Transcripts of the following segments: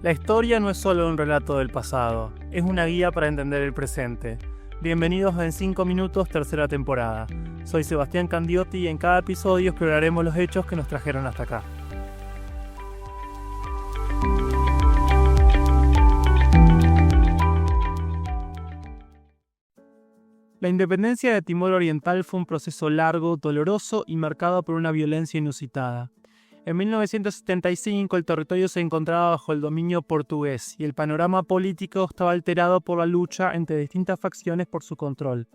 La historia no es solo un relato del pasado, es una guía para entender el presente. Bienvenidos a En 5 Minutos, tercera temporada. Soy Sebastián Candiotti y en cada episodio exploraremos los hechos que nos trajeron hasta acá. La independencia de Timor Oriental fue un proceso largo, doloroso y marcado por una violencia inusitada. En 1975 el territorio se encontraba bajo el dominio portugués y el panorama político estaba alterado por la lucha entre distintas facciones por su control.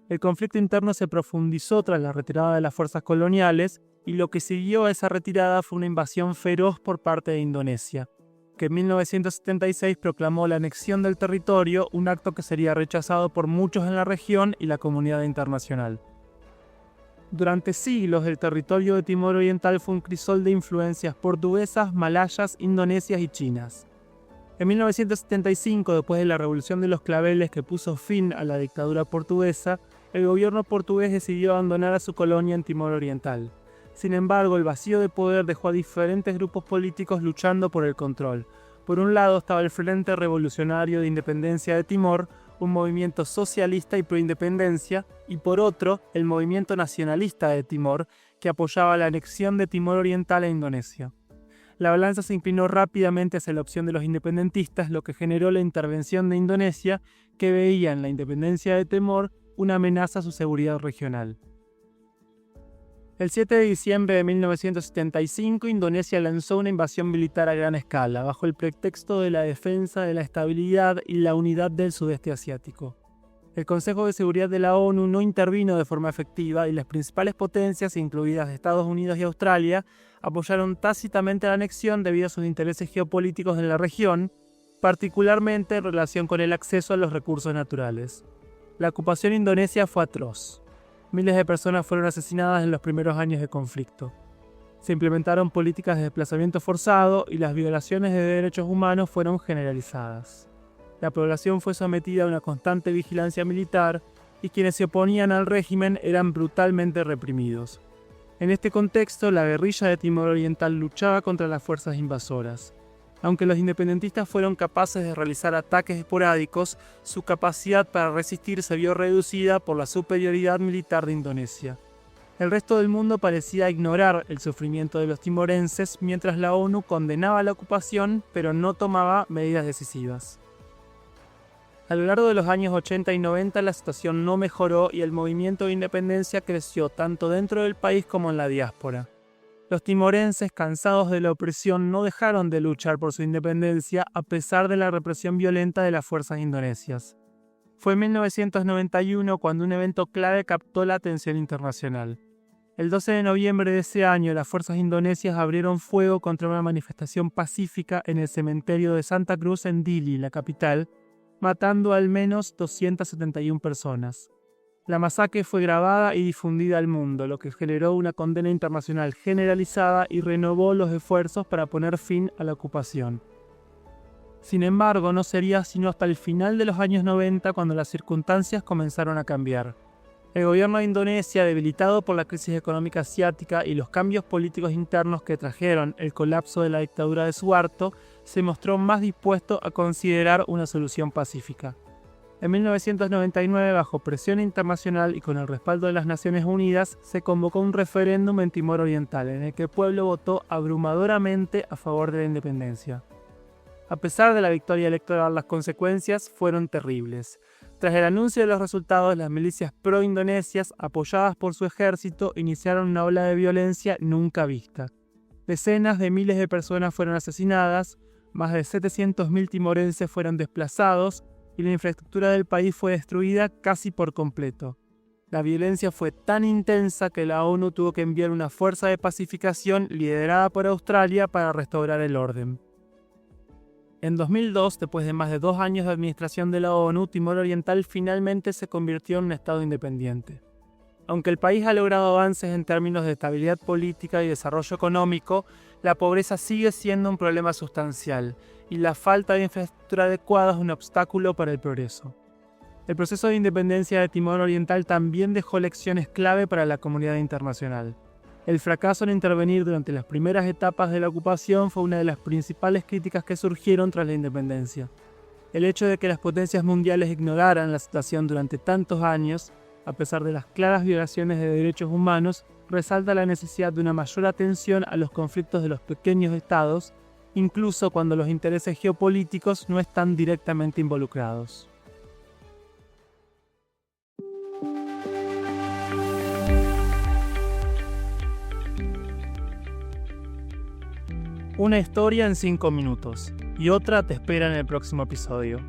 El conflicto interno se profundizó tras la retirada de las fuerzas coloniales y lo que siguió a esa retirada fue una invasión feroz por parte de Indonesia, que en 1976 proclamó la anexión del territorio, un acto que sería rechazado por muchos en la región y la comunidad internacional. Durante siglos, el territorio de Timor Oriental fue un crisol de influencias portuguesas, malayas, indonesias y chinas. En 1975, después de la Revolución de los Claveles que puso fin a la dictadura portuguesa, el gobierno portugués decidió abandonar a su colonia en Timor Oriental. Sin embargo, el vacío de poder dejó a diferentes grupos políticos luchando por el control. Por un lado estaba el Frente Revolucionario de Independencia de Timor, un movimiento socialista y proindependencia, y por otro, el Movimiento Nacionalista de Timor, que apoyaba la anexión de Timor Oriental a Indonesia. La balanza se inclinó rápidamente hacia la opción de los independentistas, lo que generó la intervención de Indonesia, que veía en la independencia de Timor una amenaza a su seguridad regional. El 7 de diciembre de 1975, Indonesia lanzó una invasión militar a gran escala, bajo el pretexto de la defensa de la estabilidad y la unidad del sudeste asiático. El Consejo de Seguridad de la ONU no intervino de forma efectiva y las principales potencias, incluidas Estados Unidos y Australia, apoyaron tácitamente la anexión debido a sus intereses geopolíticos en la región, particularmente en relación con el acceso a los recursos naturales. La ocupación indonesia fue atroz. Miles de personas fueron asesinadas en los primeros años de conflicto. Se implementaron políticas de desplazamiento forzado y las violaciones de derechos humanos fueron generalizadas. La población fue sometida a una constante vigilancia militar y quienes se oponían al régimen eran brutalmente reprimidos. En este contexto, la guerrilla de Timor Oriental luchaba contra las fuerzas invasoras. Aunque los independentistas fueron capaces de realizar ataques esporádicos, su capacidad para resistir se vio reducida por la superioridad militar de Indonesia. El resto del mundo parecía ignorar el sufrimiento de los timorenses, mientras la ONU condenaba la ocupación, pero no tomaba medidas decisivas. A lo largo de los años 80 y 90 la situación no mejoró y el movimiento de independencia creció tanto dentro del país como en la diáspora. Los timorenses, cansados de la opresión, no dejaron de luchar por su independencia a pesar de la represión violenta de las fuerzas indonesias. Fue en 1991 cuando un evento clave captó la atención internacional. El 12 de noviembre de ese año, las fuerzas indonesias abrieron fuego contra una manifestación pacífica en el cementerio de Santa Cruz en Dili, la capital, matando al menos 271 personas. La masacre fue grabada y difundida al mundo, lo que generó una condena internacional generalizada y renovó los esfuerzos para poner fin a la ocupación. Sin embargo, no sería sino hasta el final de los años 90 cuando las circunstancias comenzaron a cambiar. El gobierno de Indonesia, debilitado por la crisis económica asiática y los cambios políticos internos que trajeron el colapso de la dictadura de Suharto, se mostró más dispuesto a considerar una solución pacífica. En 1999, bajo presión internacional y con el respaldo de las Naciones Unidas, se convocó un referéndum en Timor Oriental, en el que el pueblo votó abrumadoramente a favor de la independencia. A pesar de la victoria electoral, las consecuencias fueron terribles. Tras el anuncio de los resultados, las milicias pro-indonesias, apoyadas por su ejército, iniciaron una ola de violencia nunca vista. Decenas de miles de personas fueron asesinadas, más de 700.000 timorenses fueron desplazados, y la infraestructura del país fue destruida casi por completo. La violencia fue tan intensa que la ONU tuvo que enviar una fuerza de pacificación liderada por Australia para restaurar el orden. En 2002, después de más de 2 años de administración de la ONU, Timor Oriental finalmente se convirtió en un estado independiente. Aunque el país ha logrado avances en términos de estabilidad política y desarrollo económico, la pobreza sigue siendo un problema sustancial y la falta de infraestructura adecuada es un obstáculo para el progreso. El proceso de independencia de Timor Oriental también dejó lecciones clave para la comunidad internacional. El fracaso en intervenir durante las primeras etapas de la ocupación fue una de las principales críticas que surgieron tras la independencia. El hecho de que las potencias mundiales ignoraran la situación durante tantos años, a pesar de las claras violaciones de derechos humanos, resalta la necesidad de una mayor atención a los conflictos de los pequeños estados, incluso cuando los intereses geopolíticos no están directamente involucrados. Una historia en 5 minutos, y otra te espera en el próximo episodio.